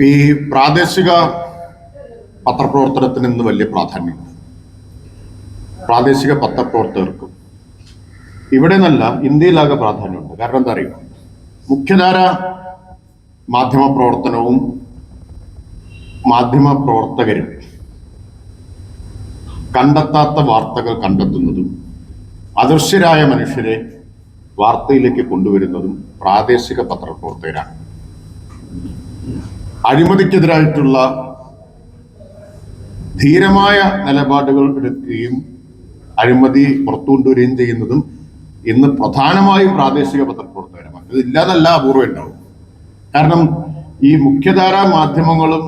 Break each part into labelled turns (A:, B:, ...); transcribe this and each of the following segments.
A: ഈ പ്രാദേശിക പത്രപ്രവർത്തനത്തിന് ഇന്ന് വലിയ പ്രാധാന്യമുണ്ട്. പ്രാദേശിക പത്രപ്രവർത്തകർക്കും ഇവിടെ നിന്നല്ല ഇന്ത്യയിലാകെ പ്രാധാന്യമുണ്ട്. കാരണം എന്താ അറിയുക, മുഖ്യധാര മാധ്യമ പ്രവർത്തനവും മാധ്യമ പ്രവർത്തകരും കണ്ടെത്താത്ത വാർത്തകൾ കണ്ടെത്തുന്നതും അദൃശ്യരായ മനുഷ്യരെ വാർത്തയിലേക്ക് കൊണ്ടുവരുന്നതും പ്രാദേശിക പത്രപ്രവർത്തകരാണ്. അഴിമതിക്കെതിരായിട്ടുള്ള ധീരമായ നിലപാടുകൾ എടുക്കുകയും അഴിമതി പുറത്തു കൊണ്ടുവരികയും ചെയ്യുന്നതും ഇന്ന് പ്രധാനമായും പ്രാദേശിക പത്രപ്രവർത്തകരാണ്. ഇത് ഇല്ലാതല്ല, അപൂർവം ഉണ്ടാവും. കാരണം ഈ മുഖ്യധാരാ മാധ്യമങ്ങളും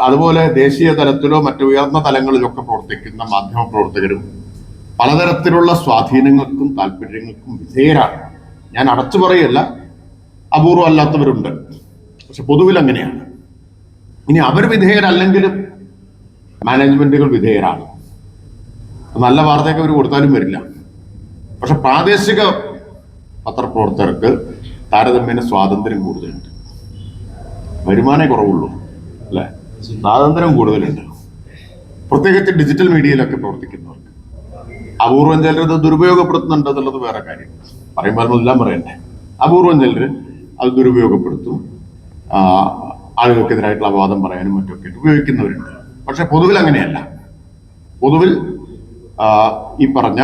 A: അതുപോലെ ദേശീയ തലത്തിലോ മറ്റു ഉയർന്ന തലങ്ങളിലൊക്കെ പ്രവർത്തിക്കുന്ന മാധ്യമ പ്രവർത്തകരും പലതരത്തിലുള്ള സ്വാധീനങ്ങൾക്കും താല്പര്യങ്ങൾക്കും വിധേയരാണ്. ഞാൻ അടച്ചു പറയല്ല, അപൂർവം അല്ലാത്തവരുണ്ട്. പക്ഷെ പൊതുവിൽ അങ്ങനെയാണ്. ഇനി അവർ വിധേയരല്ലെങ്കിലും മാനേജ്മെന്റുകൾ വിധേയരാണ്. നല്ല വാർത്തയൊക്കെ അവർ കൊടുത്താലും വരില്ല. പക്ഷെ പ്രാദേശിക പത്രപ്രവർത്തകർക്ക് താരതമ്യേന സ്വാതന്ത്ര്യം കൂടുതലുണ്ട്. വരുമാനേ കുറവുള്ളൂ, അല്ലെ? സ്വാതന്ത്ര്യം കൂടുതലുണ്ട്. പ്രത്യേകിച്ച് ഡിജിറ്റൽ മീഡിയയിലൊക്കെ പ്രവർത്തിക്കുന്നവർക്ക്. അപൂർവം ചിലർ ദുരുപയോഗപ്പെടുത്തുന്നുണ്ട് എന്നുള്ളത് വേറെ കാര്യം. പറയുമ്പോൾ എല്ലാം പറയണ്ടേ. അപൂർവം ചിലർ അത് ദുരുപയോഗപ്പെടുത്തും. ആളുകൾക്കെതിരായിട്ടുള്ള അപവാദം പറയാനും മറ്റൊക്കെ ഉപയോഗിക്കുന്നവരുണ്ട്. പക്ഷെ പൊതുവിൽ അങ്ങനെയല്ല. പൊതുവിൽ ഈ പറഞ്ഞ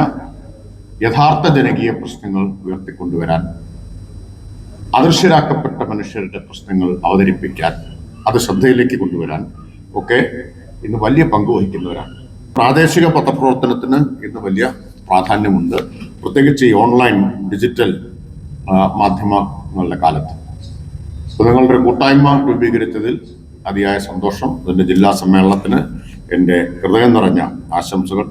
A: യഥാർത്ഥ ജനകീയ പ്രശ്നങ്ങൾ ഉയർത്തിക്കൊണ്ടുവരാൻ, അദൃശ്യരാക്കപ്പെട്ട മനുഷ്യരുടെ പ്രശ്നങ്ങൾ അവതരിപ്പിക്കാൻ, അത് ശ്രദ്ധയിലേക്ക് കൊണ്ടുവരാൻ ഒക്കെ ഇന്ന് വലിയ പങ്ക് വഹിക്കുന്നവരാണ്. പ്രാദേശിക പത്രപ്രവർത്തനത്തിന് ഇന്ന് വലിയ പ്രാധാന്യമുണ്ട്, പ്രത്യേകിച്ച് ഈ ഓൺലൈൻ ഡിജിറ്റൽ മാധ്യമങ്ങളുടെ കാലത്ത്. നിങ്ങളുടെ കൂട്ടായ്മ രൂപീകരിച്ചതിൽ അതിയായ സന്തോഷം. അതിൻ്റെ ജില്ലാ സമ്മേളനത്തിന് എൻ്റെ ഹൃദയം നിറഞ്ഞ ആശംസകൾ.